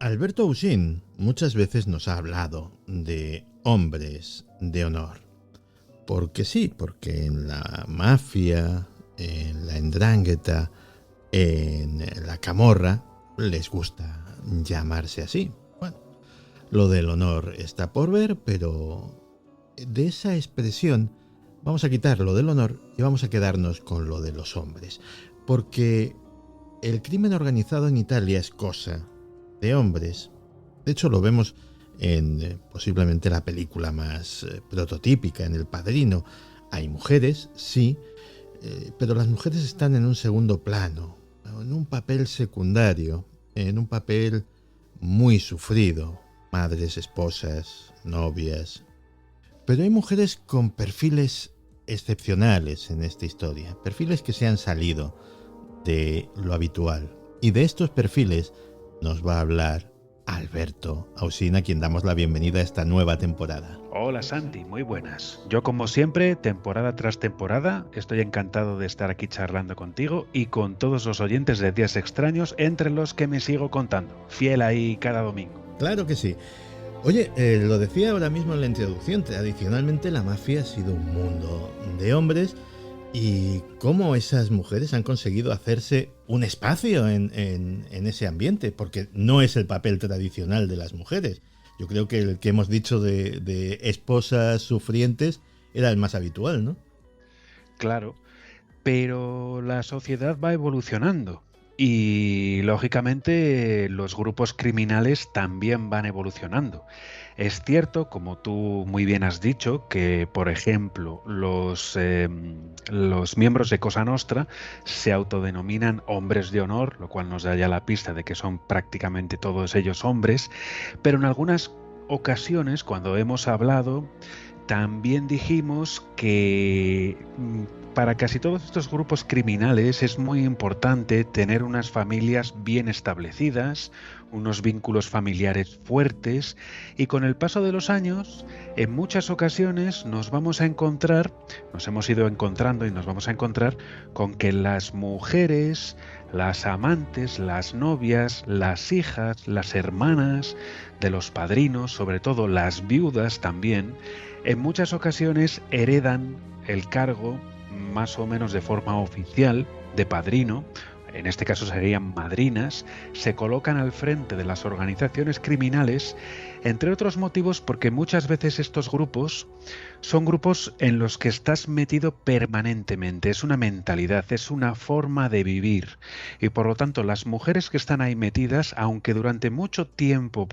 Alberto Ausin muchas veces nos ha hablado de hombres de honor. Porque sí, porque en la mafia, en la 'Ndrangheta, en la Camorra, les gusta llamarse así. Bueno, lo del honor está por ver, pero de esa expresión vamos a quitar lo del honor y vamos a quedarnos con lo de los hombres. Porque el crimen organizado en Italia es cosa de hombres. De hecho, lo vemos en posiblemente la película más prototípica, en El Padrino. Hay mujeres, sí, pero las mujeres están en un segundo plano, en un papel secundario, en un papel muy sufrido. Madres, esposas, novias. Pero hay mujeres con perfiles excepcionales en esta historia, perfiles que se han salido de lo habitual. Y de estos perfiles nos va a hablar Alberto Ausin, a quien damos la bienvenida a esta nueva temporada. Hola Santi, muy buenas. Yo como siempre, temporada tras temporada, estoy encantado de estar aquí charlando contigo y con todos los oyentes de Días Extraños, entre los que me sigo contando, fiel ahí cada domingo. Claro que sí. Oye, lo decía ahora mismo en la introducción, tradicionalmente la mafia ha sido un mundo de hombres. ¿Y cómo esas mujeres han conseguido hacerse un espacio en ese ambiente? Porque no es el papel tradicional de las mujeres. Yo creo que el que hemos dicho de esposas sufrientes era el más habitual, ¿no? Claro, pero la sociedad va evolucionando y, lógicamente, los grupos criminales también van evolucionando. Es cierto, como tú muy bien has dicho, que, por ejemplo, los miembros de Cosa Nostra se autodenominan hombres de honor, lo cual nos da ya la pista de que son prácticamente todos ellos hombres, pero en algunas ocasiones, cuando hemos hablado, también dijimos que para casi todos estos grupos criminales es muy importante tener unas familias bien establecidas, unos vínculos familiares fuertes, y con el paso de los años, en muchas ocasiones nos hemos ido encontrando y nos vamos a encontrar con que las mujeres, las amantes, las novias, las hijas, las hermanas de los padrinos, sobre todo las viudas también, en muchas ocasiones heredan el cargo, más o menos de forma oficial, de padrino. En este caso serían madrinas, se colocan al frente de las organizaciones criminales, entre otros motivos porque muchas veces estos grupos son grupos en los que estás metido permanentemente, es una mentalidad, es una forma de vivir, y por lo tanto las mujeres que están ahí metidas, aunque durante mucho tiempo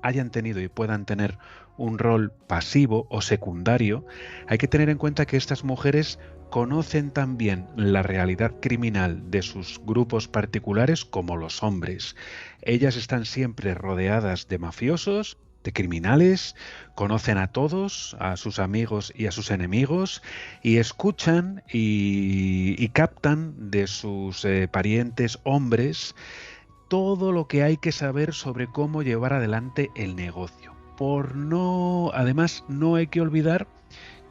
hayan tenido y puedan tener un rol pasivo o secundario, hay que tener en cuenta que estas mujeres conocen también la realidad criminal de sus grupos particulares como los hombres. Ellas están siempre rodeadas de mafiosos, de criminales, conocen a todos, a sus amigos y a sus enemigos, y escuchan y captan de sus parientes hombres todo lo que hay que saber sobre cómo llevar adelante el negocio. Además, no hay que olvidar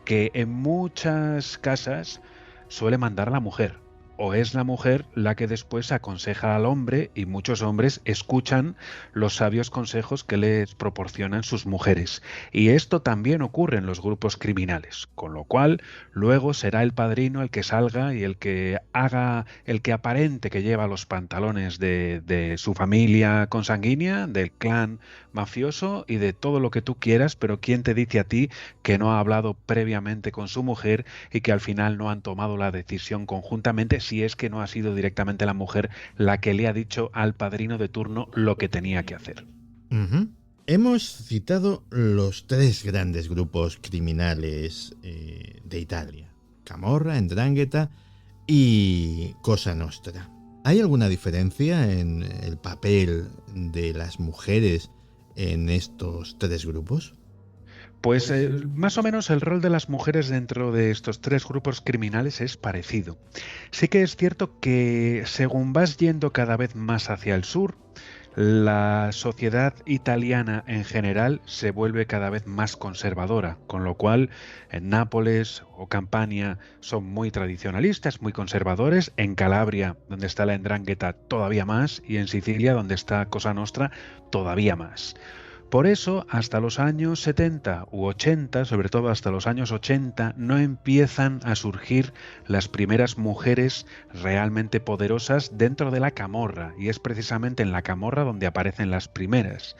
que en muchas casas suele mandar la mujer, o es la mujer la que después aconseja al hombre, y muchos hombres escuchan los sabios consejos que les proporcionan sus mujeres. Y esto también ocurre en los grupos criminales, con lo cual luego será el padrino el que salga y el que aparente que lleva los pantalones de su familia consanguínea, del clan mafioso y de todo lo que tú quieras, pero ¿quién te dice a ti que no ha hablado previamente con su mujer y que al final no han tomado la decisión conjuntamente, si es que no ha sido directamente la mujer la que le ha dicho al padrino de turno lo que tenía que hacer? Uh-huh. Hemos citado los tres grandes grupos criminales de Italia: Camorra, 'Ndrangheta y Cosa Nostra. ¿Hay alguna diferencia en el papel de las mujeres en estos tres grupos? Pues más o menos el rol de las mujeres dentro de estos tres grupos criminales es parecido. Sí que es cierto que según vas yendo cada vez más hacia el sur, La sociedad italiana en general se vuelve cada vez más conservadora, con lo cual en Nápoles o Campania son muy tradicionalistas, muy conservadores, en Calabria, donde está la 'Ndrangheta, todavía más, y en Sicilia, donde está Cosa Nostra, todavía más. Por eso, hasta los años 70 u 80, sobre todo hasta los años 80, no empiezan a surgir las primeras mujeres realmente poderosas dentro de la camorra, y es precisamente en la camorra donde aparecen las primeras.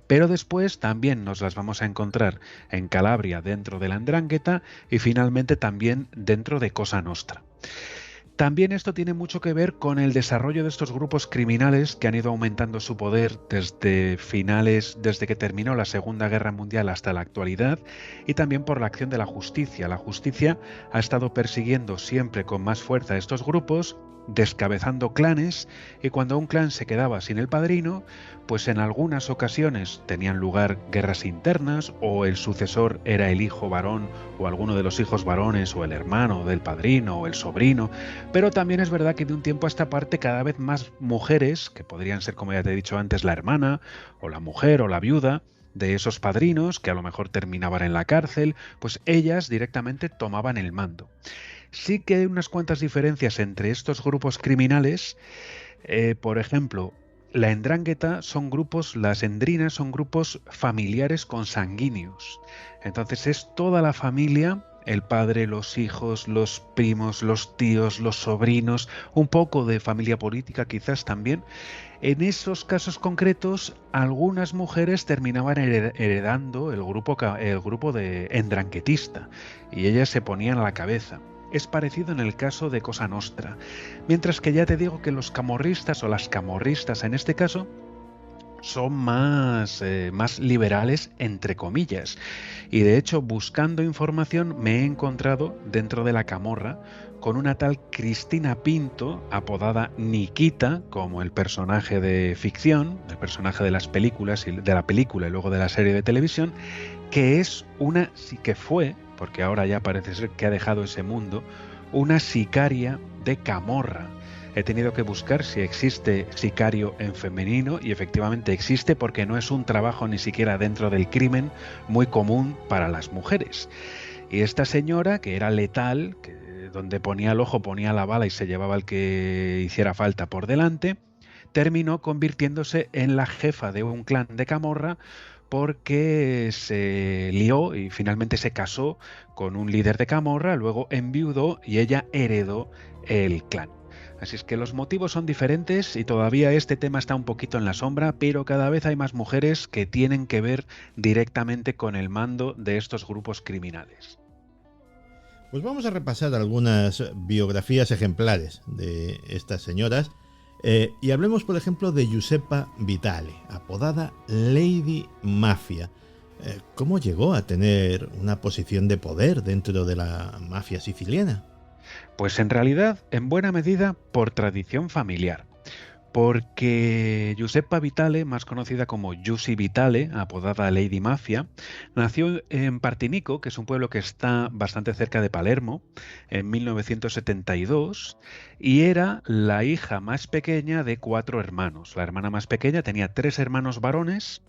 Pero después también nos las vamos a encontrar en Calabria dentro de la 'Ndrangheta y finalmente también dentro de Cosa Nostra. También esto tiene mucho que ver con el desarrollo de estos grupos criminales que han ido aumentando su poder desde que terminó la Segunda Guerra Mundial hasta la actualidad, y también por la acción de la justicia. La justicia ha estado persiguiendo siempre con más fuerza a estos grupos, descabezando clanes, y cuando un clan se quedaba sin el padrino, pues en algunas ocasiones tenían lugar guerras internas, o el sucesor era el hijo varón o alguno de los hijos varones, o el hermano del padrino o el sobrino. Pero también es verdad que de un tiempo a esta parte cada vez más mujeres, que podrían ser, como ya te he dicho antes, la hermana o la mujer o la viuda de esos padrinos, que a lo mejor terminaban en la cárcel, pues ellas directamente tomaban el mando. Sí que hay unas cuantas diferencias entre estos grupos criminales. Por ejemplo, la 'Ndrangheta son grupos, las endrinas son grupos familiares consanguíneos. Entonces es toda la familia, el padre, los hijos, los primos, los tíos, los sobrinos, un poco de familia política quizás también. En esos casos concretos, algunas mujeres terminaban heredando el grupo de endranguetista, y ellas se ponían a la cabeza. Es parecido en el caso de Cosa Nostra, mientras que ya te digo que los camorristas o las camorristas en este caso son más liberales, entre comillas. Y de hecho, buscando información, me he encontrado dentro de la camorra con una tal Cristina Pinto, apodada Nikita, como el personaje de ficción, el personaje de las películas, de la película y luego de la serie de televisión, que es sí que fue, porque ahora ya parece ser que ha dejado ese mundo, una sicaria de camorra. He tenido que buscar si existe sicario en femenino, y efectivamente existe, porque no es un trabajo ni siquiera dentro del crimen muy común para las mujeres. Y esta señora, que era letal, que donde ponía el ojo ponía la bala y se llevaba el que hiciera falta por delante, terminó convirtiéndose en la jefa de un clan de camorra, porque se lió y finalmente se casó con un líder de camorra, luego enviudó y ella heredó el clan. Así es que los motivos son diferentes y todavía este tema está un poquito en la sombra, pero cada vez hay más mujeres que tienen que ver directamente con el mando de estos grupos criminales. Pues vamos a repasar algunas biografías ejemplares de estas señoras. Y hablemos, por ejemplo, de Giuseppa Vitale, apodada Lady Mafia. ¿Cómo llegó a tener una posición de poder dentro de la mafia siciliana? Pues en realidad, en buena medida, por tradición familiar. Porque Giuseppa Vitale, más conocida como Giusy Vitale, apodada Lady Mafia, nació en Partinico, que es un pueblo que está bastante cerca de Palermo, en 1972, y era la hija más pequeña de 4 hermanos. La hermana más pequeña tenía 3 hermanos varones,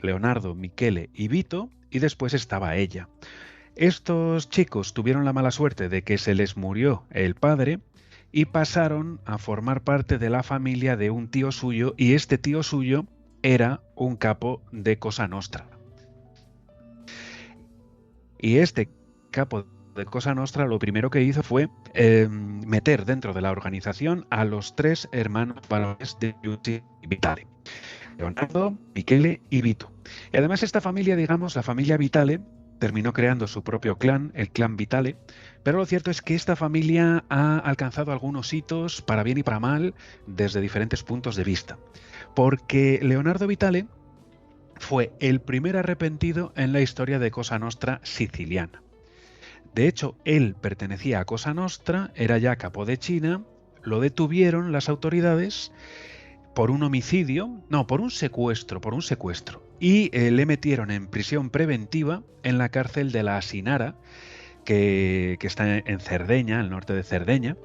Leonardo, Michele y Vito, y después estaba ella. Estos chicos tuvieron la mala suerte de que se les murió el padre y pasaron a formar parte de la familia de un tío suyo, y este tío suyo era un capo de Cosa Nostra. Y este capo de Cosa Nostra lo primero que hizo fue meter dentro de la organización a los 3 hermanos varones de Giusy Vitale: Leonardo, Michele y Vito. Y además esta familia, digamos, la familia Vitale, terminó creando su propio clan, el clan Vitale, pero lo cierto es que esta familia ha alcanzado algunos hitos para bien y para mal desde diferentes puntos de vista. Porque Leonardo Vitale fue el primer arrepentido en la historia de Cosa Nostra siciliana. De hecho, él pertenecía a Cosa Nostra, era ya capo de China, lo detuvieron las autoridades por un homicidio, no, por un secuestro, y le metieron en prisión preventiva en la cárcel de la Asinara, que está en Cerdeña, al norte de Cerdeña.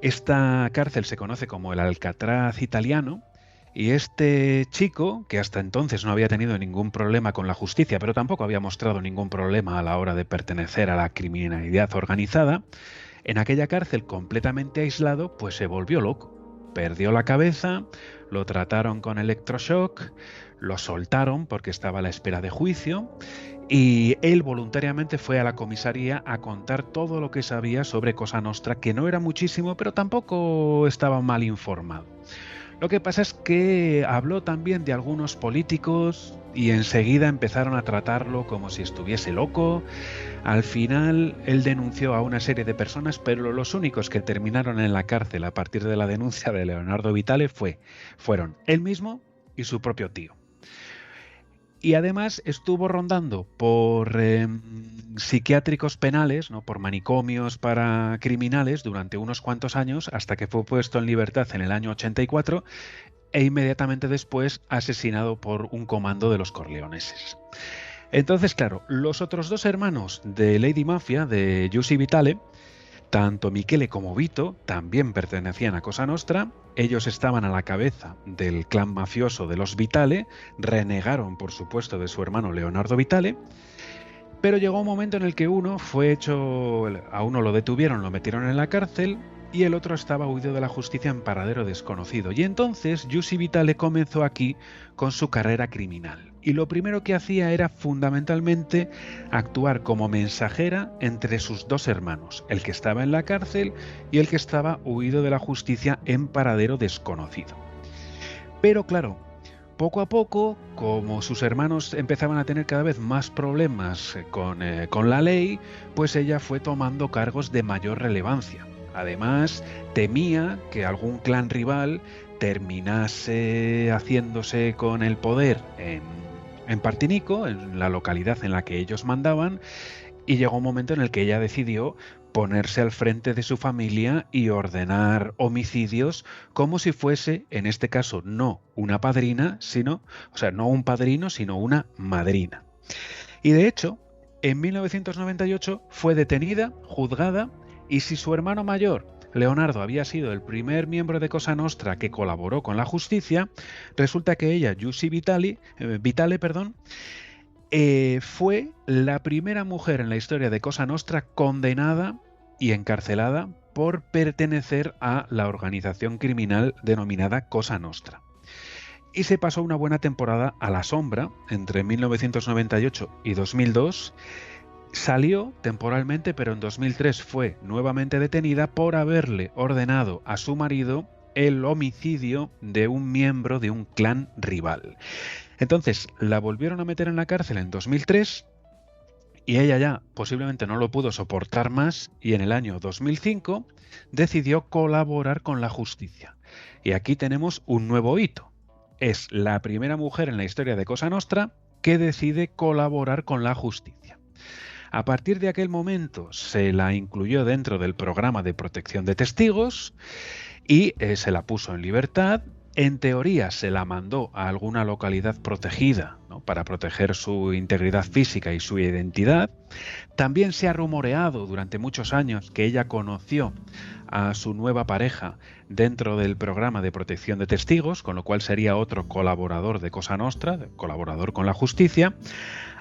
Esta cárcel se conoce como el Alcatraz italiano, Y este chico, que hasta entonces no había tenido ningún problema con la justicia, pero tampoco había mostrado ningún problema a la hora de pertenecer a la criminalidad organizada, en aquella cárcel completamente aislado, pues se volvió loco. Perdió la cabeza, lo trataron con electroshock, lo soltaron porque estaba a la espera de juicio y él voluntariamente fue a la comisaría a contar todo lo que sabía sobre Cosa Nostra, que no era muchísimo, pero tampoco estaba mal informado. Lo que pasa es que habló también de algunos políticos y enseguida empezaron a tratarlo como si estuviese loco. Al final él denunció a una serie de personas, pero los únicos que terminaron en la cárcel a partir de la denuncia de Leonardo Vitale fueron él mismo y su propio tío. Y además estuvo rondando por psiquiátricos penales, ¿no? Por manicomios para criminales durante unos cuantos años, hasta que fue puesto en libertad en el año 84 e inmediatamente después asesinado por un comando de los corleoneses. Entonces, claro, los otros dos hermanos de Lady Mafia, de Giussi Vitale, tanto Michele como Vito, también pertenecían a Cosa Nostra. Ellos estaban a la cabeza del clan mafioso de los Vitale, renegaron, por supuesto, de su hermano Leonardo Vitale, pero llegó un momento en el que a uno lo detuvieron, lo metieron en la cárcel, y el otro estaba huido de la justicia en paradero desconocido. Y entonces Giussi Vitale comenzó aquí con su carrera criminal. Y lo primero que hacía era fundamentalmente actuar como mensajera entre sus dos hermanos, el que estaba en la cárcel y el que estaba huido de la justicia en paradero desconocido. Pero claro, poco a poco, como sus hermanos empezaban a tener cada vez más problemas con la ley, pues ella fue tomando cargos de mayor relevancia. Además, temía que algún clan rival terminase haciéndose con el poder en Partinico, en la localidad en la que ellos mandaban, y llegó un momento en el que ella decidió ponerse al frente de su familia y ordenar homicidios como si fuese, en este caso, no una padrina, no un padrino, sino una madrina. Y de hecho, en 1998 fue detenida, juzgada, y si su hermano mayor, Leonardo, había sido el primer miembro de Cosa Nostra que colaboró con la justicia, resulta que ella, Giussi Vitale, fue la primera mujer en la historia de Cosa Nostra condenada y encarcelada por pertenecer a la organización criminal denominada Cosa Nostra. Y se pasó una buena temporada a la sombra entre 1998 y 2002. Salió temporalmente, pero en 2003 fue nuevamente detenida por haberle ordenado a su marido el homicidio de un miembro de un clan rival. Entonces la volvieron a meter en la cárcel en 2003 y ella ya posiblemente no lo pudo soportar más y en el año 2005 decidió colaborar con la justicia. Y aquí tenemos un nuevo hito. Es la primera mujer en la historia de Cosa Nostra que decide colaborar con la justicia. A partir de aquel momento se la incluyó dentro del programa de protección de testigos y se la puso en libertad. En teoría se la mandó a alguna localidad protegida, ¿no?, para proteger su integridad física y su identidad. También se ha rumoreado durante muchos años que ella conoció a su nueva pareja dentro del programa de protección de testigos, con lo cual sería otro colaborador de Cosa Nostra, colaborador con la justicia,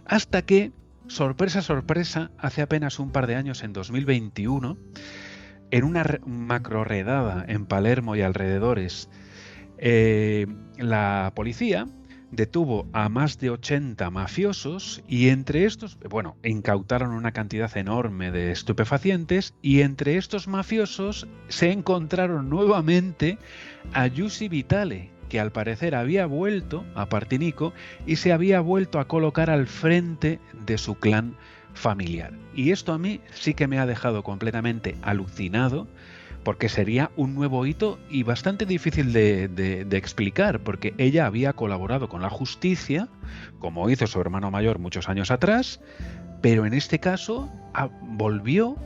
hasta que, sorpresa, sorpresa, hace apenas un par de años, en 2021, en una macro redada en Palermo y alrededores, la policía detuvo a más de 80 mafiosos y entre estos, incautaron una cantidad enorme de estupefacientes y entre estos mafiosos se encontraron nuevamente a Giussi Vitale, que al parecer había vuelto a Partinico y se había vuelto a colocar al frente de su clan familiar. Y esto a mí sí que me ha dejado completamente alucinado, porque sería un nuevo hito y bastante difícil de explicar, porque ella había colaborado con la justicia, como hizo su hermano mayor muchos años atrás, pero en este caso volvió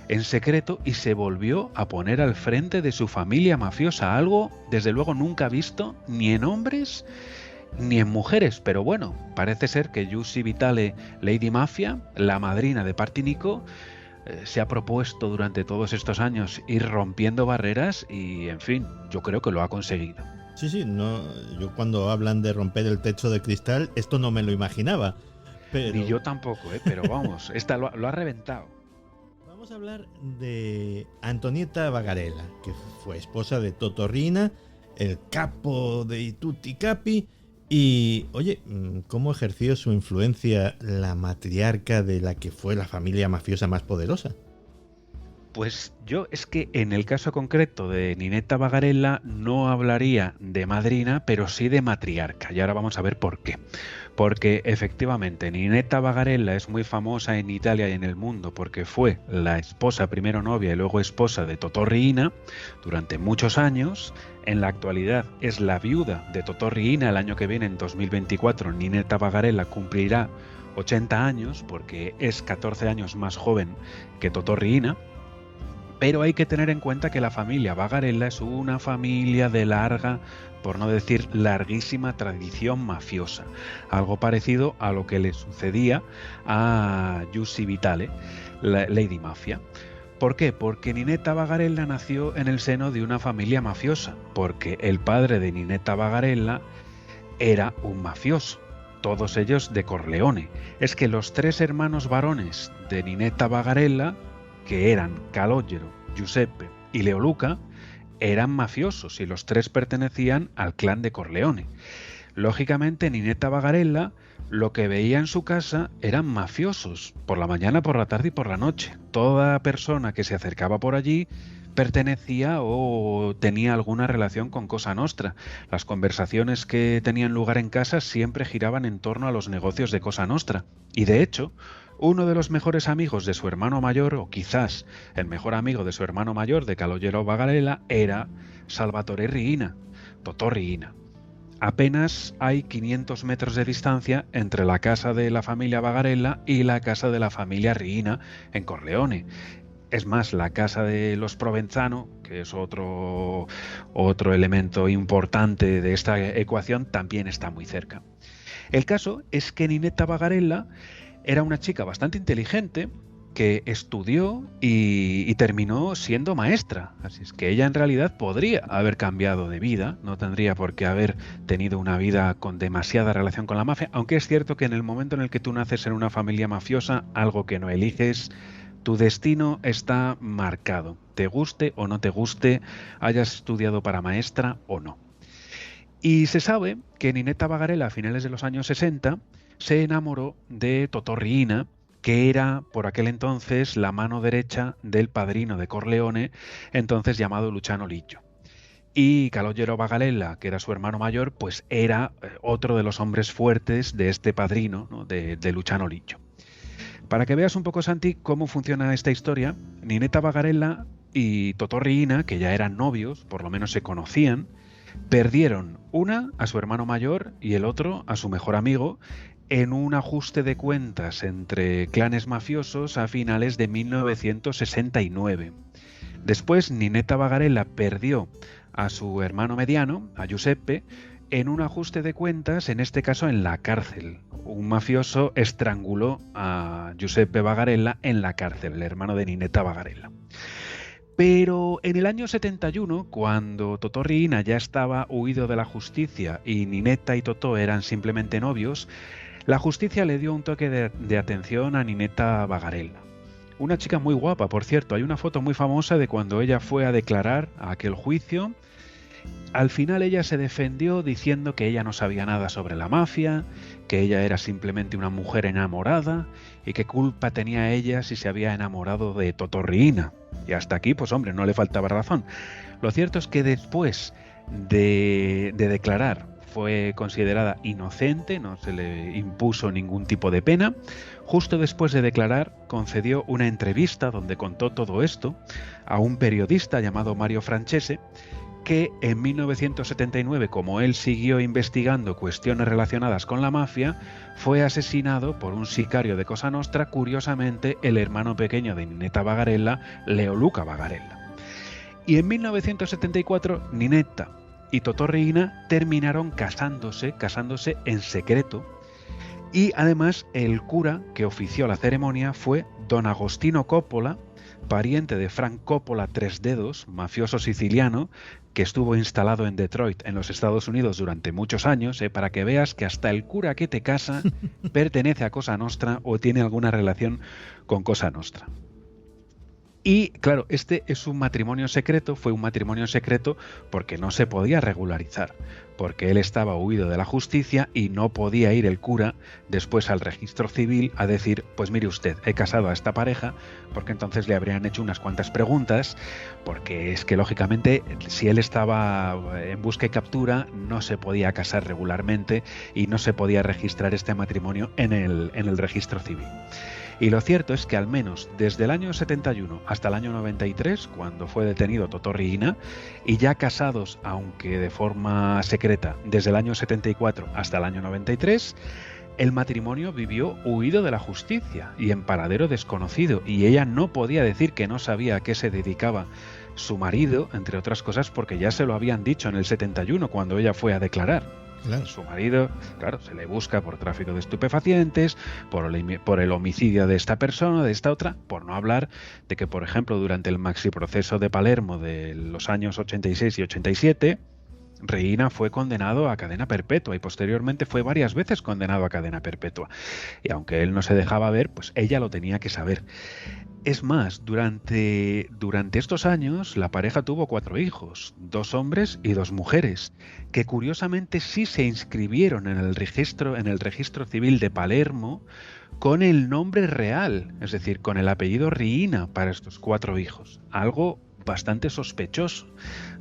en secreto y se volvió a poner al frente de su familia mafiosa, algo desde luego nunca visto ni en hombres ni en mujeres. Pero bueno, parece ser que Giussi Vitale, Lady Mafia, la madrina de Partinico, se ha propuesto durante todos estos años ir rompiendo barreras y, en fin, yo creo que lo ha conseguido. Sí, no, yo cuando hablan de romper el techo de cristal, esto no me lo imaginaba. Ni Pero yo tampoco, pero vamos, esta lo ha reventado. vamos a hablar de Antonieta Bagarella, que fue esposa de Toto Riina, el capo de Tutti Capi. Y, oye, ¿cómo ejerció su influencia la matriarca de la que fue la familia mafiosa más poderosa? Pues yo es que en el caso concreto de Ninetta Bagarella no hablaría de madrina, pero sí de matriarca. Y ahora vamos a ver por qué. Porque efectivamente Ninetta Bagarella es muy famosa en Italia y en el mundo porque fue la esposa, primero novia y luego esposa de Totò Riina durante muchos años. En la actualidad es la viuda de Totò Riina. El año que viene, en 2024, Ninetta Bagarella cumplirá 80 años porque es 14 años más joven que Totò Riina. Pero hay que tener en cuenta que la familia Bagarella es una familia de larga, por no decir larguísima, tradición mafiosa. Algo parecido a lo que le sucedía a Giussi Vitale, la Lady Mafia. ¿Por qué? Porque Ninetta Bagarella nació en el seno de una familia mafiosa, porque el padre de Ninetta Bagarella era un mafioso. Todos ellos de Corleone. Es que los tres hermanos varones de Ninetta Bagarella, que eran Calogero, Giuseppe y Leoluca, eran mafiosos y los tres pertenecían al clan de Corleone. Lógicamente, Ninetta Bagarella lo que veía en su casa eran mafiosos, por la mañana, por la tarde y por la noche. Toda persona que se acercaba por allí pertenecía o tenía alguna relación con Cosa Nostra. Las conversaciones que tenían lugar en casa siempre giraban en torno a los negocios de Cosa Nostra. Y de hecho, uno de los mejores amigos de su hermano mayor, o quizás el mejor amigo de su hermano mayor, de Calogero Bagarella, era Salvatore Riina, Totò Riina. Apenas hay 500 metros de distancia entre la casa de la familia Bagarella y la casa de la familia Riina en Corleone. Es más, la casa de los Provenzano, que es otro elemento importante de esta ecuación, también está muy cerca. El caso es que Ninetta Bagarella era una chica bastante inteligente que estudió y terminó siendo maestra. Así es que ella en realidad podría haber cambiado de vida, no tendría por qué haber tenido una vida con demasiada relación con la mafia, aunque es cierto que en el momento en el que tú naces en una familia mafiosa, algo que no eliges, tu destino está marcado. Te guste o no te guste, hayas estudiado para maestra o no. Y se sabe que Ninetta Bagarella a finales de los años 60 se enamoró de Totò Riina, que era por aquel entonces la mano derecha del padrino de Corleone, entonces llamado Luciano Lillo. Y Calogero Bagarella, que era su hermano mayor, pues era otro de los hombres fuertes de este padrino, ¿no?, de Luciano Lillo. Para que veas un poco, Santi, cómo funciona esta historia, Ninetta Bagarella y Totò Riina, que ya eran novios, por lo menos se conocían, perdieron una a su hermano mayor y el otro a su mejor amigo en un ajuste de cuentas entre clanes mafiosos a finales de 1969. Después, Ninetta Bagarella perdió a su hermano mediano, a Giuseppe, en un ajuste de cuentas, en este caso en la cárcel. Un mafioso estranguló a Giuseppe Bagarella en la cárcel, el hermano de Ninetta Bagarella. Pero en el año 71, cuando Totò Riina ya estaba huido de la justicia y Ninetta y Totò eran simplemente novios, la justicia le dio un toque de atención a Ninetta Bagarella. Una chica muy guapa, por cierto. Hay una foto muy famosa de cuando ella fue a declarar a aquel juicio. Al final ella se defendió diciendo que ella no sabía nada sobre la mafia, que ella era simplemente una mujer enamorada y qué culpa tenía ella si se había enamorado de Totò Riina. Y hasta aquí, pues hombre, no le faltaba razón. Lo cierto es que después de declarar fue considerada inocente, no se le impuso ningún tipo de pena. Justo después de declarar, concedió una entrevista donde contó todo esto a un periodista llamado Mario Francese, que en 1979, como él siguió investigando cuestiones relacionadas con la mafia, fue asesinado por un sicario de Cosa Nostra, curiosamente el hermano pequeño de Ninetta Bagarella, Leoluca Bagarella. Y en 1974, Ninetta y Totò Riina terminaron casándose en secreto, y además el cura que ofició la ceremonia fue don Agostino Coppola, pariente de Frank Coppola Tres Dedos, mafioso siciliano, que estuvo instalado en Detroit, en los Estados Unidos, durante muchos años, para que veas que hasta el cura que te casa pertenece a Cosa Nostra o tiene alguna relación con Cosa Nostra. Y claro, este es un matrimonio secreto, fue un matrimonio secreto porque no se podía regularizar, porque él estaba huido de la justicia y no podía ir el cura después al registro civil a decir, pues mire usted, he casado a esta pareja, porque entonces le habrían hecho unas cuantas preguntas, porque es que lógicamente si él estaba en busca y captura no se podía casar regularmente y no se podía registrar este matrimonio en el registro civil. Y lo cierto es que al menos desde el año 71 hasta el año 93, cuando fue detenido Totò Riina, y ya casados, aunque de forma secreta, desde el año 74 hasta el año 93, el matrimonio vivió huido de la justicia y en paradero desconocido, y ella no podía decir que no sabía a qué se dedicaba su marido, entre otras cosas porque ya se lo habían dicho en el 71 cuando ella fue a declarar. Claro. Su marido, claro, se le busca por tráfico de estupefacientes, por el homicidio de esta persona, de esta otra, por no hablar de que, por ejemplo, durante el maxiproceso de Palermo de los años 86 y 87, Riina fue condenado a cadena perpetua y posteriormente fue varias veces condenado a cadena perpetua. Y aunque él no se dejaba ver, pues ella lo tenía que saber. Es más, durante estos años la pareja tuvo 4 hijos, 2 hombres y 2 mujeres, que curiosamente sí se inscribieron en el registro civil de Palermo con el nombre real, es decir, con el apellido Riina para estos 4 hijos, algo bastante sospechoso.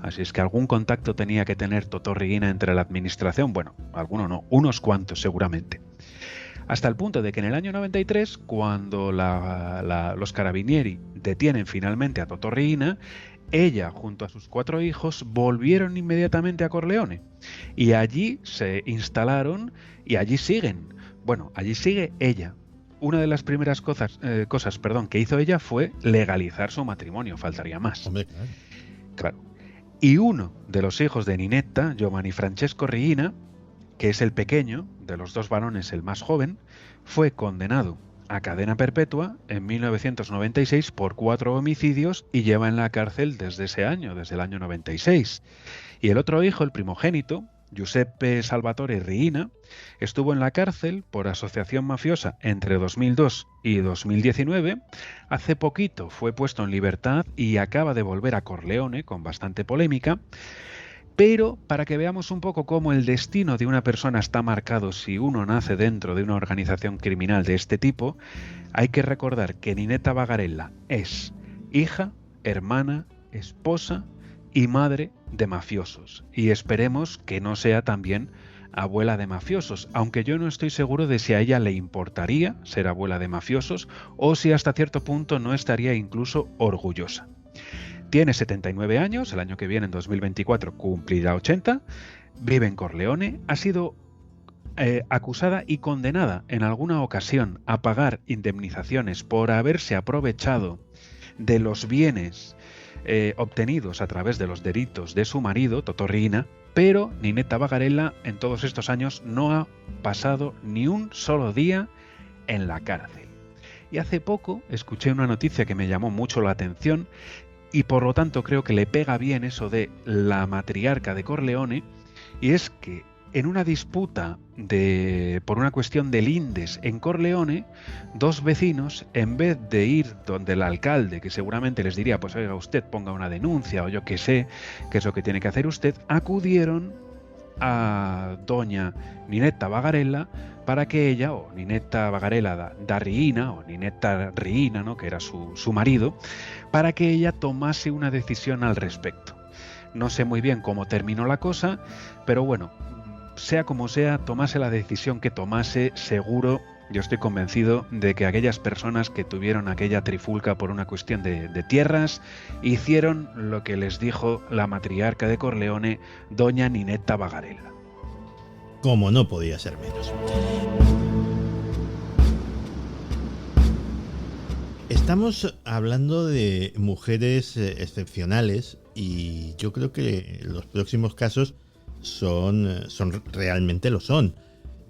Así es que algún contacto tenía que tener Totò Riina entre la administración, bueno, alguno no, unos cuantos seguramente. Hasta el punto de que en el año 93, cuando los carabinieri detienen finalmente a Totò Riina, ella junto a sus 4 hijos volvieron inmediatamente a Corleone y allí se instalaron y allí siguen. Bueno, allí sigue ella. Una de las primeras cosas que hizo ella fue legalizar su matrimonio, faltaría más. Hombre, claro. Y uno de los hijos de Ninetta, Giovanni Francesco Riina, que es el pequeño, de los 2 varones el más joven, fue condenado a cadena perpetua en 1996 por 4 homicidios y lleva en la cárcel desde ese año, desde el año 96. Y el otro hijo, el primogénito, Giuseppe Salvatore Riina, estuvo en la cárcel por asociación mafiosa entre 2002 y 2019. Hace poquito fue puesto en libertad y acaba de volver a Corleone con bastante polémica. Pero para que veamos un poco cómo el destino de una persona está marcado si uno nace dentro de una organización criminal de este tipo, hay que recordar que Ninetta Bagarella es hija, hermana, esposa y madre de mafiosos. Y esperemos que no sea también abuela de mafiosos, aunque yo no estoy seguro de si a ella le importaría ser abuela de mafiosos o si hasta cierto punto no estaría incluso orgullosa. Tiene 79 años, el año que viene, en 2024, cumplirá 80, vive en Corleone, ha sido acusada y condenada en alguna ocasión a pagar indemnizaciones por haberse aprovechado de los bienes obtenidos a través de los delitos de su marido, Totò Riina, pero Ninetta Bagarella en todos estos años no ha pasado ni un solo día en la cárcel. Y hace poco escuché una noticia que me llamó mucho la atención y por lo tanto creo que le pega bien eso de la matriarca de Corleone, y es que en una disputa por una cuestión de lindes en Corleone, 2 vecinos, en vez de ir donde el alcalde, que seguramente les diría, pues oiga, usted ponga una denuncia o yo qué sé, qué es lo que tiene que hacer usted, acudieron a doña Ninetta Bagarella para que ella, o Ninetta Bagarella da Riina, o Ninetta Riina, ¿no?, que era su marido, para que ella tomase una decisión al respecto. No sé muy bien cómo terminó la cosa, pero bueno, sea como sea, tomase la decisión que tomase, seguro, yo estoy convencido de que aquellas personas que tuvieron aquella trifulca por una cuestión de tierras, hicieron lo que les dijo la matriarca de Corleone, doña Ninetta Bagarella. Como no podía ser menos. Estamos hablando de mujeres excepcionales y yo creo que los próximos casos son realmente lo son.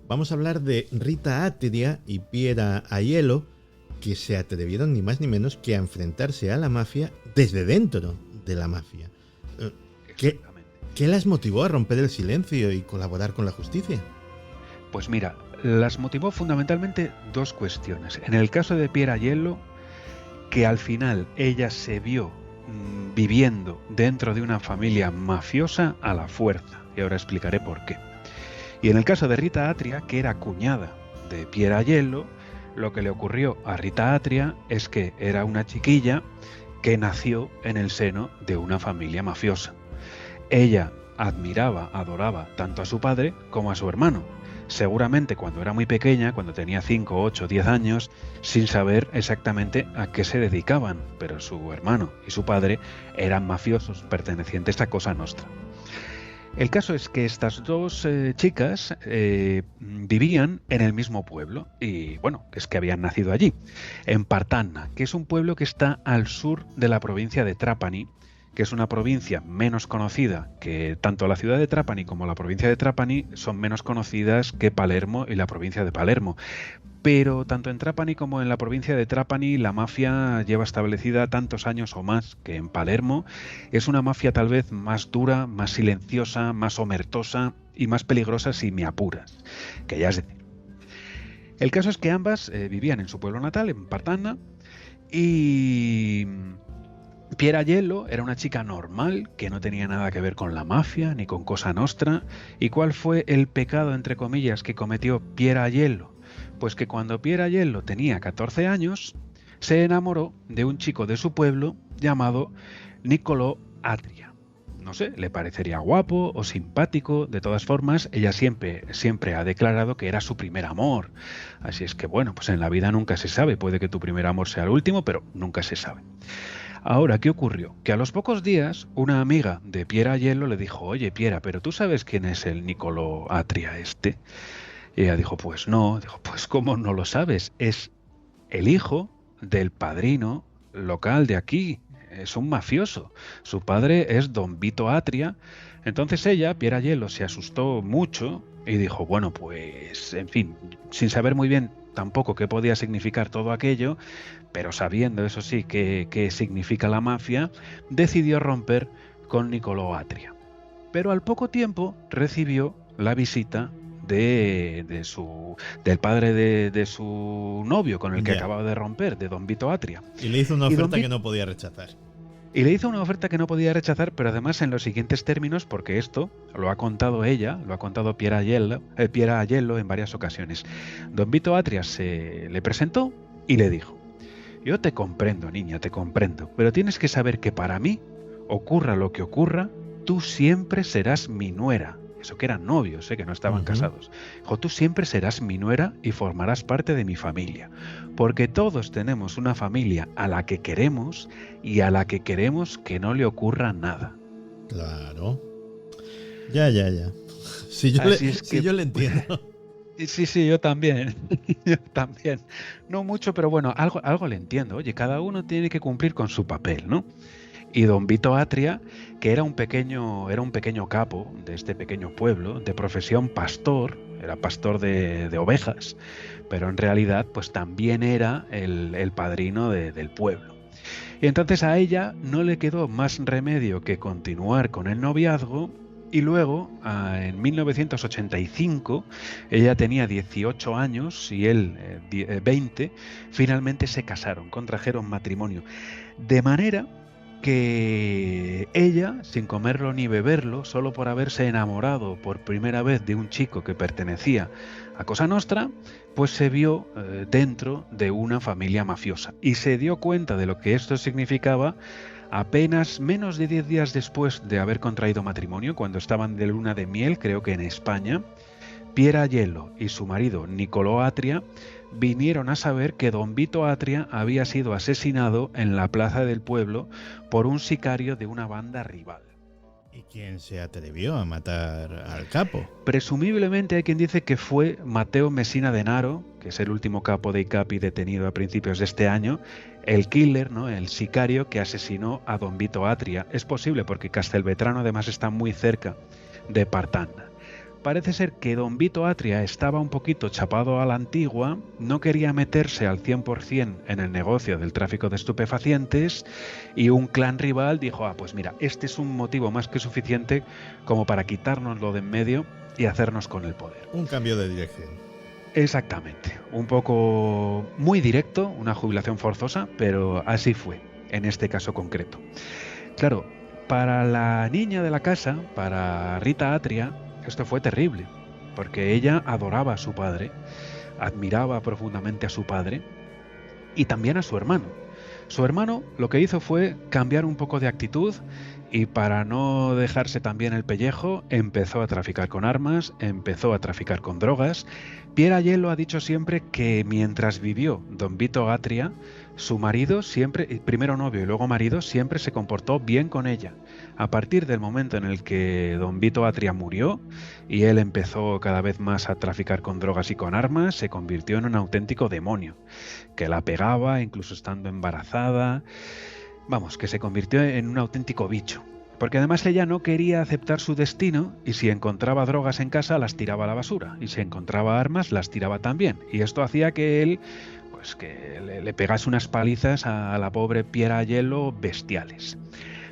Vamos a hablar de Rita Atria y Piera Aiello, que se atrevieron ni más ni menos que a enfrentarse a la mafia desde dentro de la mafia. ¿Qué las motivó a romper el silencio y colaborar con la justicia? Pues mira, las motivó fundamentalmente dos cuestiones. En el caso de Piera Ajello, que al final ella se vio viviendo dentro de una familia mafiosa a la fuerza, y ahora explicaré por qué. Y en el caso de Rita Atria, que era cuñada de Piera Ajello, lo que le ocurrió a Rita Atria es que era una chiquilla que nació en el seno de una familia mafiosa. Ella admiraba, adoraba tanto a su padre como a su hermano. Seguramente cuando era muy pequeña, cuando tenía 5, 8, 10 años, sin saber exactamente a qué se dedicaban, pero su hermano y su padre eran mafiosos pertenecientes a Cosa Nostra. El caso es que estas dos chicas vivían en el mismo pueblo y, bueno, es que habían nacido allí, en Partanna, que es un pueblo que está al sur de la provincia de Trapani, que es una provincia menos conocida, que tanto la ciudad de Trapani como la provincia de Trapani son menos conocidas que Palermo y la provincia de Palermo. Pero tanto en Trapani como en la provincia de Trapani la mafia lleva establecida tantos años o más que en Palermo. Es una mafia tal vez más dura, más silenciosa, más omertosa y más peligrosa si me apuras, que ya es decir. El caso es que ambas vivían en su pueblo natal, en Partanna, y Piera Ajello era una chica normal, que no tenía nada que ver con la mafia ni con Cosa Nostra. ¿Y cuál fue el pecado, entre comillas, que cometió Piera Ajello? Pues que cuando Piera Ajello tenía 14 años, se enamoró de un chico de su pueblo llamado Niccolò Atria. No sé, le parecería guapo o simpático. De todas formas, ella siempre ha declarado que era su primer amor. Así es que, bueno, pues en la vida nunca se sabe. Puede que tu primer amor sea el último, pero nunca se sabe. Ahora, ¿qué ocurrió? Que a los pocos días, una amiga de Piera Ajello le dijo: oye, Piera, ¿pero tú sabes quién es el Niccolò Atria este? Y ella dijo: pues no. Dijo: pues ¿cómo no lo sabes? Es el hijo del padrino local de aquí. Es un mafioso. Su padre es Don Vito Atria. Entonces ella, Piera Ajello, se asustó mucho y dijo: bueno, pues, en fin, sin saber muy bien tampoco qué podía significar todo aquello, pero sabiendo, eso sí, qué significa la mafia, decidió romper con Niccolò Atria. Pero al poco tiempo recibió la visita del padre de su novio, con el que acababa de romper, de Don Vito Atria. Y le hizo una oferta que no podía rechazar. Y le hizo una oferta que no podía rechazar, pero además en los siguientes términos, porque esto lo ha contado ella, lo ha contado Piera Ajello en varias ocasiones. Don Vito Atria se le presentó y le dijo: yo te comprendo, niña, te comprendo, pero tienes que saber que para mí, ocurra lo que ocurra, tú siempre serás mi nuera. Eso que eran novios, que no estaban casados. Dijo: tú siempre serás mi nuera y formarás parte de mi familia. Porque todos tenemos una familia a la que queremos y a la que queremos que no le ocurra nada. Claro. Ya. Si yo le entiendo. Sí, yo también. Yo también. No mucho, pero bueno, algo le entiendo. Oye, cada uno tiene que cumplir con su papel, ¿no? Y Don Vito Atria, que era un pequeño capo de este pequeño pueblo, de profesión pastor, era pastor de ovejas, pero en realidad pues también era el padrino del pueblo. Y entonces a ella no le quedó más remedio que continuar con el noviazgo. Y luego, en 1985, ella tenía 18 años y él 20, finalmente se casaron, contrajeron matrimonio. De manera que ella, sin comerlo ni beberlo, solo por haberse enamorado por primera vez de un chico que pertenecía a Cosa Nostra, pues se vio dentro de una familia mafiosa y se dio cuenta de lo que esto significaba apenas menos de 10 días después de haber contraído matrimonio, cuando estaban de luna de miel, creo que en España. Piera Ajello y su marido Niccolò Atria vinieron a saber que Don Vito Atria había sido asesinado en la plaza del pueblo por un sicario de una banda rival. ¿Y quién se atrevió a matar al capo? Presumiblemente hay quien dice que fue Matteo Messina Denaro, que es el último capo de ICAPI detenido a principios de este año, el killer, ¿no?, el sicario que asesinó a Don Vito Atria. Es posible porque Castelvetrano además está muy cerca de Partanna. parece ser que don Vito Atria estaba un poquito chapado a la antigua, no quería meterse al 100% en el negocio del tráfico de estupefacientes y un clan rival dijo, pues mira, este es un motivo más que suficiente como para quitárnoslo de en medio y hacernos con el poder. Un cambio de dirección. Exactamente, un poco muy directo, una jubilación forzosa, pero así fue, en este caso concreto. Claro, para la niña de la casa, para Rita Atria, esto fue terrible, porque ella adoraba a su padre, admiraba profundamente a su padre y también a su hermano. Su hermano lo que hizo fue cambiar un poco de actitud y para no dejarse también el pellejo, empezó a traficar con armas, empezó a traficar con drogas. Pier Aiello ha dicho siempre que mientras vivió don Vito Atria, su marido siempre, primero novio y luego marido, siempre se comportó bien con ella. A partir del momento en el que don Vito Atria murió y él empezó cada vez más a traficar con drogas y con armas, se convirtió en un auténtico demonio, que la pegaba incluso estando embarazada. Vamos, que se convirtió en un auténtico bicho. Porque además ella no quería aceptar su destino y si encontraba drogas en casa las tiraba a la basura. Y si encontraba armas las tiraba también. Y esto hacía que él, pues que le pegase unas palizas a la pobre Pier Aiello bestiales.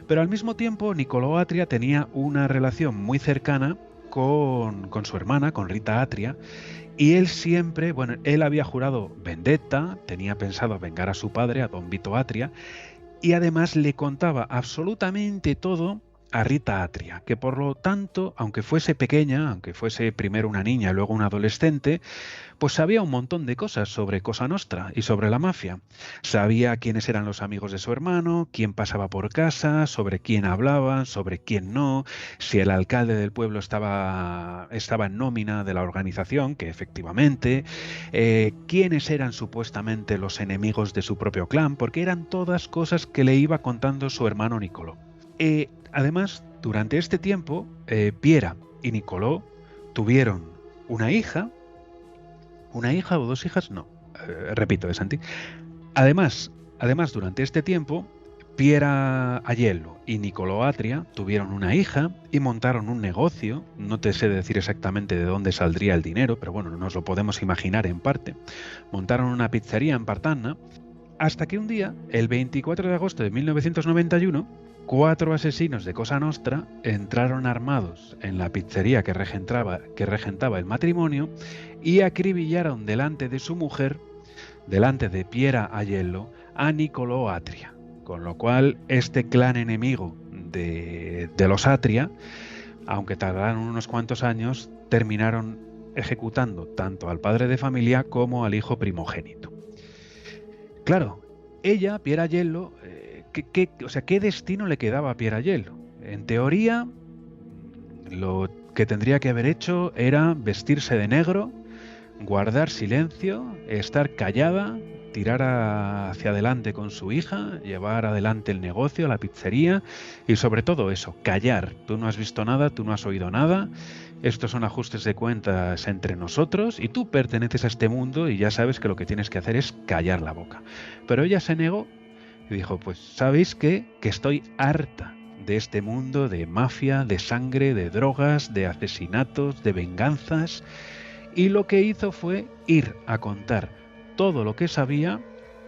Pero al mismo tiempo Niccolò Atria tenía una relación muy cercana con su hermana, con Rita Atria. Y él siempre, él había jurado vendetta, tenía pensado vengar a su padre, a don Vito Atria, y además le contaba absolutamente todo a Rita Atria, que por lo tanto, aunque fuese pequeña, aunque fuese primero una niña y luego una adolescente, pues sabía un montón de cosas sobre Cosa Nostra y sobre la mafia. Sabía quiénes eran los amigos de su hermano, quién pasaba por casa, sobre quién hablaban, sobre quién no, si el alcalde del pueblo estaba en nómina de la organización, que efectivamente, quiénes eran supuestamente los enemigos de su propio clan, porque eran todas cosas que le iba contando su hermano Niccolò. Además, durante este tiempo, Piera y Niccolò tuvieron una hija o dos hijas, no, repito, Santi. Además, durante este tiempo, Pier Aiello y Niccolò Atria tuvieron una hija y montaron un negocio. No te sé decir exactamente de dónde saldría el dinero, pero bueno, nos lo podemos imaginar en parte. Montaron una pizzería en Partanna, hasta que un día, el 24 de agosto de 1991, 4 asesinos de Cosa Nostra entraron armados en la pizzería que regentaba el matrimonio y acribillaron delante de su mujer, delante de Pier Aiello, a Niccolò Atria. Con lo cual, este clan enemigo de los Atria, aunque tardaron unos cuantos años, terminaron ejecutando tanto al padre de familia como al hijo primogénito. Claro, ella, Pier Aiello, ¿qué destino le quedaba a Pier Aiello? En teoría, lo que tendría que haber hecho era vestirse de negro, guardar silencio, estar callada, tirar hacia adelante con su hija, llevar adelante el negocio, la pizzería y sobre todo eso, callar. Tú no has visto nada, tú no has oído nada, estos son ajustes de cuentas entre nosotros y tú perteneces a este mundo y ya sabes que lo que tienes que hacer es callar la boca. Pero ella se negó y dijo, pues ¿sabéis qué? Que estoy harta de este mundo de mafia, de sangre, de drogas, de asesinatos, de venganzas. Y lo que hizo fue ir a contar todo lo que sabía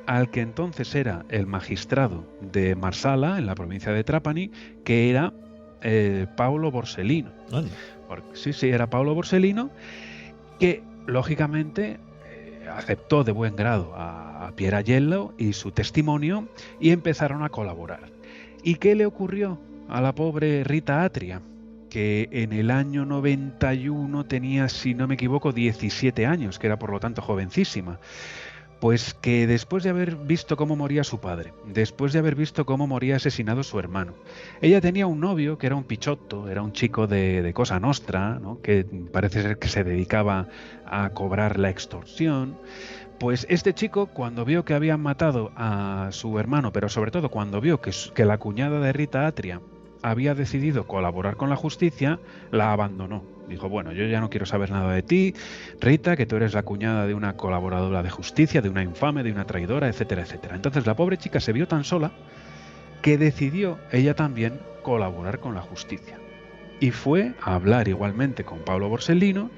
al que entonces era el magistrado de Marsala, en la provincia de Trapani, que era Paolo Borsellino. Sí, era Paolo Borsellino, que lógicamente aceptó de buen grado a Pier Aiello y su testimonio y empezaron a colaborar. ¿Y qué le ocurrió a la pobre Rita Atria? Que en el año 91 tenía, si no me equivoco, 17 años, que era por lo tanto jovencísima. Pues que después de haber visto cómo moría su padre, después de haber visto cómo moría asesinado su hermano, ella tenía un novio que era un pichotto, era un chico de Cosa Nostra, ¿no? Que parece ser que se dedicaba a cobrar la extorsión. Pues este chico, cuando vio que habían matado a su hermano, pero sobre todo cuando vio que la cuñada de Rita Atria había decidido colaborar con la justicia, la abandonó. Dijo, bueno, yo ya no quiero saber nada de ti, Rita, que tú eres la cuñada de una colaboradora de justicia, de una infame, de una traidora, etcétera, etcétera. Entonces la pobre chica se vio tan sola que decidió ella también colaborar con la justicia. y fue a hablar igualmente con Paolo Borsellino.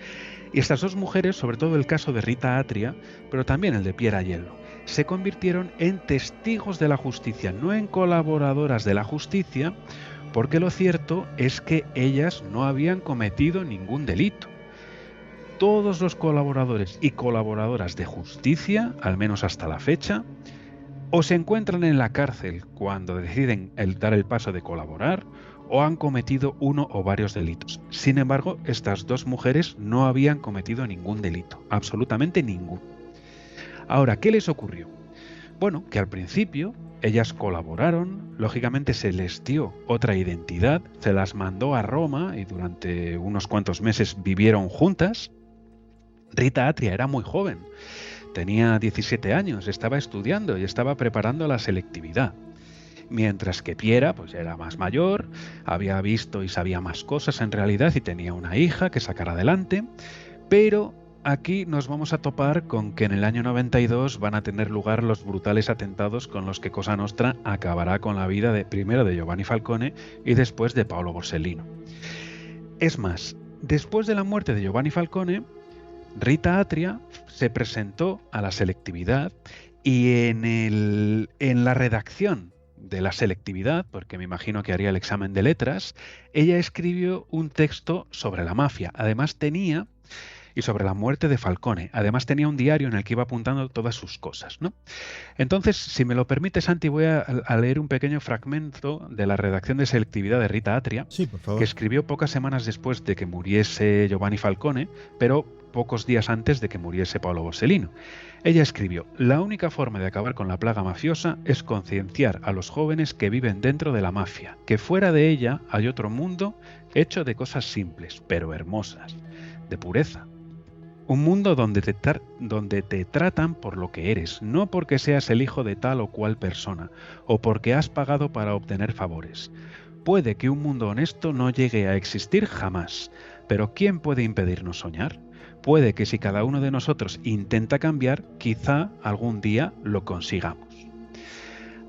Y estas dos mujeres, sobre todo el caso de Rita Atria, pero también el de Piera Aiello, se convirtieron en testigos de la justicia, no en colaboradoras de la justicia, porque lo cierto es que ellas no habían cometido ningún delito. Todos los colaboradores y colaboradoras de justicia, al menos hasta la fecha, o se encuentran en la cárcel cuando deciden dar el paso de colaborar, o han cometido uno o varios delitos. Sin embargo, estas dos mujeres no habían cometido ningún delito, absolutamente ninguno. Ahora, ¿qué les ocurrió? Bueno, que al principio ellas colaboraron, lógicamente se les dio otra identidad, se las mandó a Roma y durante unos cuantos meses vivieron juntas. Rita Atria era muy joven, tenía 17 años, estaba estudiando y estaba preparando la selectividad. Mientras que Piera, pues era más mayor, había visto y sabía más cosas en realidad y tenía una hija que sacar adelante, pero aquí nos vamos a topar con que en el año 92 van a tener lugar los brutales atentados con los que Cosa Nostra acabará con la vida primero de Giovanni Falcone y después de Paolo Borsellino. Es más, después de la muerte de Giovanni Falcone, Rita Atria se presentó a la selectividad y en la redacción de la selectividad, porque me imagino que haría el examen de letras, ella escribió un texto sobre la mafia. Además tenía, y sobre la muerte de Falcone, además tenía un diario en el que iba apuntando todas sus cosas, ¿no? Entonces, si me lo permite, Santi, voy a leer un pequeño fragmento de la redacción de selectividad de Rita Atria, Sí, por favor. que escribió pocas semanas después de que muriese Giovanni Falcone, pero pocos días antes de que muriese Paolo Borsellino. Ella escribió: la única forma de acabar con la plaga mafiosa es concienciar a los jóvenes que viven dentro de la mafia, que fuera de ella hay otro mundo hecho de cosas simples, pero hermosas, de pureza. Un mundo donde te tratan por lo que eres, no porque seas el hijo de tal o cual persona, o porque has pagado para obtener favores. Puede que un mundo honesto no llegue a existir jamás, pero ¿quién puede impedirnos soñar? Puede que si cada uno de nosotros intenta cambiar, quizá algún día lo consigamos.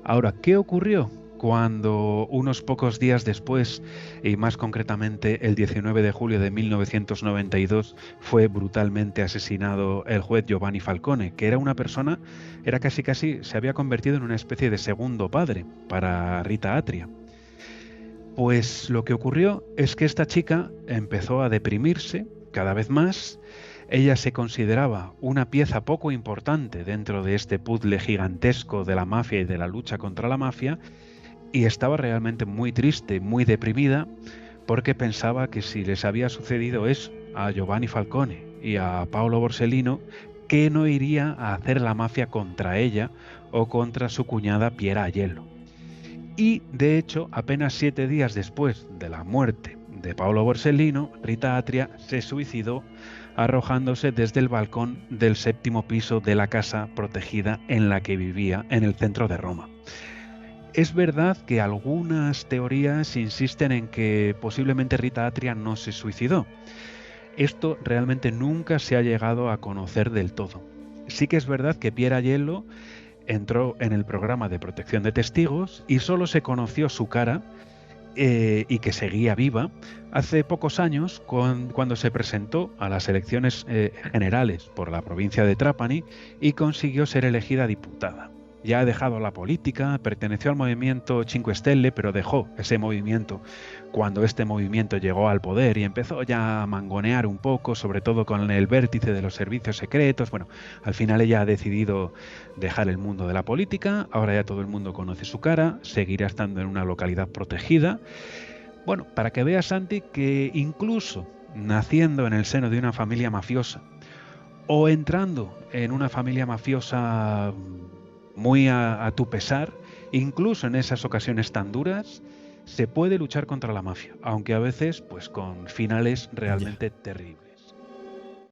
Ahora, ¿qué ocurrió cuando unos pocos días después, y más concretamente el 19 de julio de 1992, fue brutalmente asesinado el juez Giovanni Falcone, que era una persona, era casi se había convertido en una especie de segundo padre para Rita Atria? Pues lo que ocurrió es que esta chica empezó a deprimirse cada vez más. Ella se consideraba una pieza poco importante dentro de este puzzle gigantesco de la mafia y de la lucha contra la mafia, y estaba realmente muy triste, muy deprimida, porque pensaba que si les había sucedido eso a Giovanni Falcone y a Paolo Borsellino, ¿qué no iría a hacer la mafia contra ella o contra su cuñada Piera Aiello? Y, de hecho, apenas 7 días después de la muerte de Paolo Borsellino, Rita Atria se suicidó arrojándose desde el balcón del 7º piso de la casa protegida en la que vivía en el centro de Roma. Es verdad que algunas teorías insisten en que posiblemente Rita Atria no se suicidó. Esto realmente nunca se ha llegado a conocer del todo. Sí que es verdad que Piera Aiello entró en el programa de protección de testigos y solo se conoció su cara y que seguía viva hace pocos años cuando se presentó a las elecciones generales por la provincia de Trapani y consiguió ser elegida diputada. Ya ha dejado la política, perteneció al movimiento Cinque Stelle, pero dejó ese movimiento cuando este movimiento llegó al poder y empezó ya a mangonear un poco, sobre todo con el vértice de los servicios secretos. Bueno, al final ella ha decidido dejar el mundo de la política, ahora ya todo el mundo conoce su cara, seguirá estando en una localidad protegida. Bueno, para que veas, Santi, que incluso naciendo en el seno de una familia mafiosa o entrando en una familia mafiosa muy a tu pesar, incluso en esas ocasiones tan duras, se puede luchar contra la mafia, aunque a veces pues con finales realmente terribles.